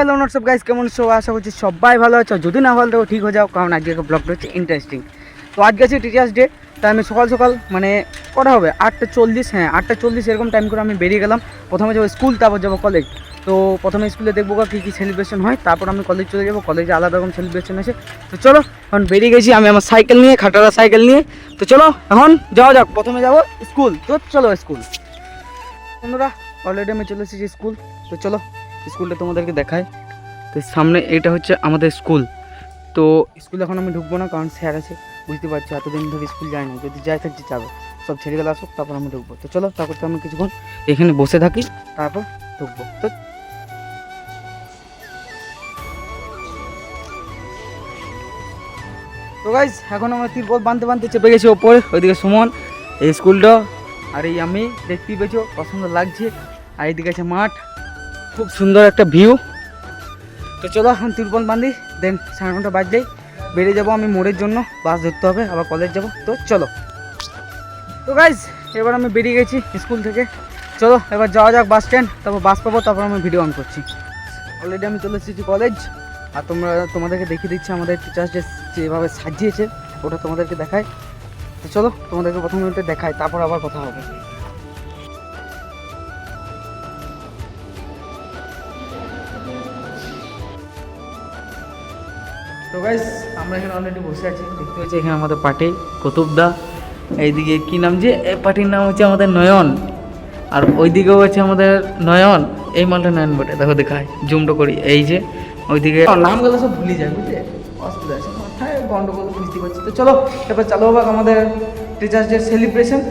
Hello WhatsApp guys, কেমন আছো? আশা করছি সবাই ভালো আছো। যদি না ভালো থাকো ঠিক হয়ে যাও, কারণ আজকে ব্লগটা হচ্ছে ইন্টারেস্টিং। তো আজকে আছে টিচার্স ডে, তাই আমি সকাল সকাল মানে কটা হবে 8:40, হ্যাঁ 8:40 এরকম টাইম করে আমি বেরিয়ে গেলাম। প্রথমে যাবো স্কুল, তারপর যাবো কলেজ। তো প্রথমে স্কুলে দেখবো কী কী সেলিব্রেশন হয়, তারপর আমি কলেজ চলে যাবো। কলেজে আলাদা রকম সেলিব্রেশন আছে। তো চলো এখন বেরিয়ে গেছি আমি আমার সাইকেল নিয়ে, খাটারা সাইকেল নিয়ে। তো চলো এখন যাওয়া যাক। প্রথমে যাবো স্কুল, তো চলো স্কুল। বন্ধুরা অলরেডি আমি চলে এসেছি স্কুল। তো চলো স্কুলটা তোমাদেরকে দেখায়। তো সামনে এটা হচ্ছে আমাদের স্কুল। তো স্কুলে এখন আমি ঢুকবো না, কারণ স্যার আছে, বুঝতে পারছি এতদিন ধরে স্কুল যায় না। যদি যাই থাকছে যাবে, সব ছেলেবেলা আসুক তারপর আমি ঢুকবো। তো চলো তারপর তো আমি কিছুক্ষণ এখানে বসে থাকি, তারপর ঢুকবো। তো গাইজ এখন আমরা তিরপল বাঁধতে বাঁধতে চেপে গেছি ওপরে। ওইদিকে সুমন, এই স্কুলটা, আর এই আমি দেখতেই পেয়েছো কত সুন্দর লাগছে। আর এইদিকে আছে মাঠ, খুব সুন্দর একটা ভিউ। তো চলো এখন তিরপল বাঁধি, দেন 9:30 বাজলেই বেরিয়ে যাবো আমি মোড়ের জন্য। বাস ধরতে হবে, আবার কলেজ যাব। তো চলো। তো গাইজ এবার আমি বেরিয়ে গেছি স্কুল থেকে। চলো এবার যাওয়া যাক বাস স্ট্যান্ড, তারপর বাস পাবো, তারপর আমি ভিডিও অন করছি। অলরেডি আমি চলে এসেছি কলেজ। আর তোমাদেরকে দেখিয়ে দিচ্ছি আমাদের টিচার্স ডে যেভাবে সাজিয়েছে, ওটা তোমাদেরকে দেখায়। তো চলো তোমাদেরকে প্রথমে ওটা দেখায়, তারপর আবার কথা হবে। তো গাইস আমরা এখানে অলরেডি বসে আছি, দেখতে পাচ্ছি এখানে আমাদের পার্টি কুতুবদা। এইদিকে কি নাম, যে এই পার্টির নাম হচ্ছে আমাদের নয়ন। আর ওইদিকেও আছে আমাদের নয়ন, এই মালটা নয়ন বটে, দেখো দেখায় জুমটা করি। এই যে ওইদিকে নামগুলো সব ভুলে যায়, বুঝলে অসুবিধা আছে, মাথায় গন্ডগোল বুঝতে পারছি। তো চলো এবার চালু হবে আমাদের টিচার্স ডে সেলিব্রেশন।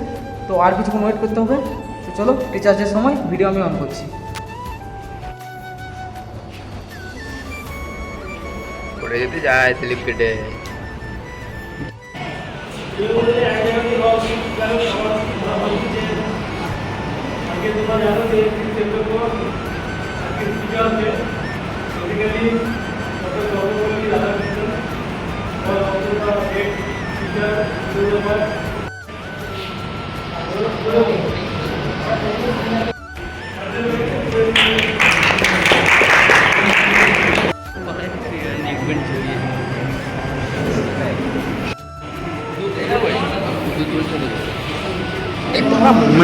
তো আর কিছুক্ষণ ওয়েট করতে হবে। তো চলো টিচার্স ডের সময় ভিডিও আমি অন করছি। পড়ে যেতে যায় স্লিপ কেটে।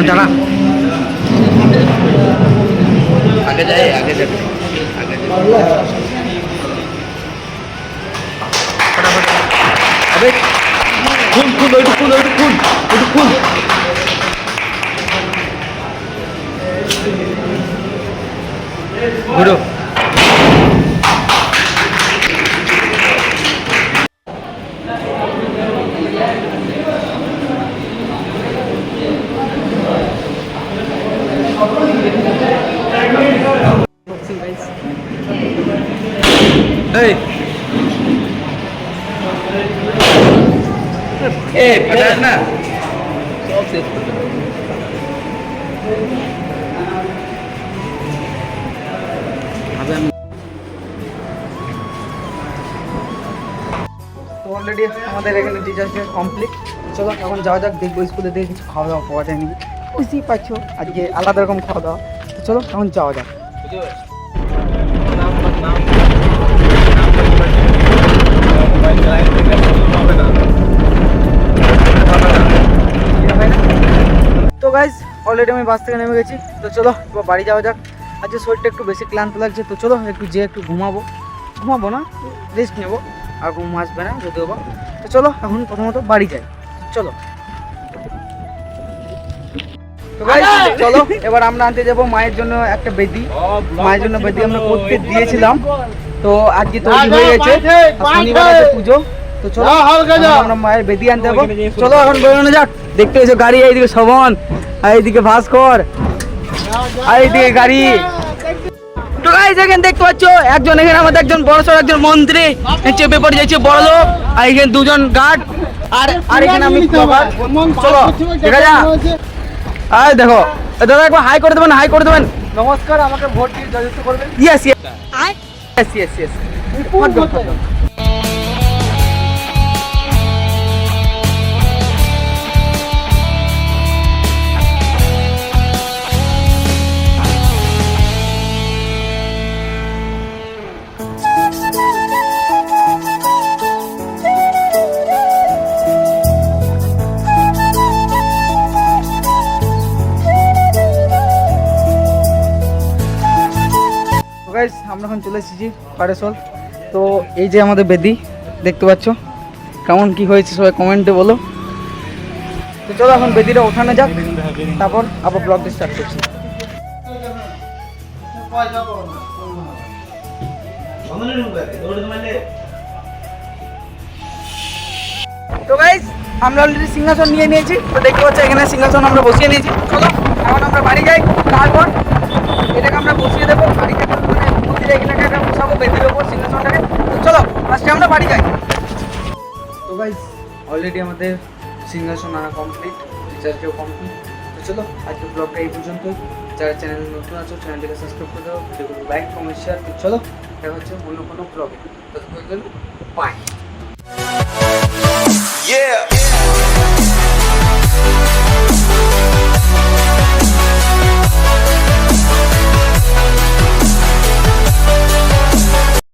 দাঁড়া আগে যাই, আগে যাবে, আগে আবে খুল খুল, ওইটু খুল, ওইটু খুল, ওইটু খুল। ঘুরো। এই না সব শেষ করতে হবে। তো অলরেডি আমাদের এখানে টিচার্স ডে কমপ্লিট। চলো এখন যাওয়া যাক, দেখবো স্কুলে দিয়ে কিছু খাওয়া দাওয়া পাওয়া যায়নি, বুঝতেই পারছো আজকে আলাদা রকম খাওয়া দাওয়া। তো চলো এখন যাওয়া যাক। তো গাইজ অলরেডি আমি বাস থেকে নেমে গেছি। তো চলো এবার বাড়ি যাওয়া যাক। আজকে শরীরটা একটু বেশি ক্লান্ত লাগছে। তো চলো একটু ঘুমাবো না, রেস্ট নেবো, আর ঘুম আসবে না যদিও বা। তো চলো এখন প্রথমত বাড়ি যাই। চলো তো গাইজ চলো এবার আমরা আনতে যাবো মায়ের জন্য একটা বেদি। মায়ের জন্য বেদি আমরা করতে দিয়েছিলাম, তো আজকে তৈরি হয়ে গেছে। শনিবার আছে পুজো। তো চলো আমরা মায়ের বেদি আনতে যাবো। চলো এখন বেরোনো যাক। দেখতে এসো গাড়ি, এইদিকে শোভন, আর এইদিকে ভাস্কর, আর এইদিকে গাড়ি। তো গাইস এখানে দেখতে পাচ্ছ একজন, এখানে আমাদের একজন বড়সড় একজন মন্ত্রী চেপে পড়ে যাচ্ছে, বড় লোক। আর এখানে দুজন গার্ড, আর এখানে আমি। চলো দেখা যা। আর দেখো দাদা একবার হাই করে দেবেন, নমস্কার, আমাকে ভোট দিয়ে জয়যুক্ত করবেন। Yes yes yes yes. এখন চলে এসেছি পারেসল। তো এই যে আমাদের বেদি দেখতে পাচ্ছ, কেমন কি হয়েছে সবাই কমেন্টে বলো। তো চলো এখন বেদিটা ওঠানো যাক, তারপর আবার ব্লগটা স্টার্ট করছি। তো গাইস আমরা অলরেডি সিংহাসন নিয়ে নিয়েছি, তো দেখতে পাচ্ছি এখানে সিংহাসন আমরা বসিয়ে নিয়েছি। চলো এখন আমরা বাড়ি যাই, তারপর এটাকে আমরা বসিয়ে দেবো বাড়িতে, মানে মন্দিরে এখানে একটা বসাবো বেদির ওপর সিংহাসনটাকে। তো চলো ফার্স্টে আমরা বাড়ি যাই। তো গাইস অলরেডি আমাদের সিংহাসন আনা কমপ্লিট, রিচার্জও কমপ্লিট। তো চলো আজকে ব্লগটা এই পর্যন্তই। যারা চ্যানেল নতুন আছো চ্যানেলটাকে সাবস্ক্রাইব করে দাও, ভিডিওগুলো লাইক কমেন্ট শেয়ার। তো চলো দেখা হচ্ছে অন্য কোনো ব্লগে, ততক্ষণ বাই। Yeah.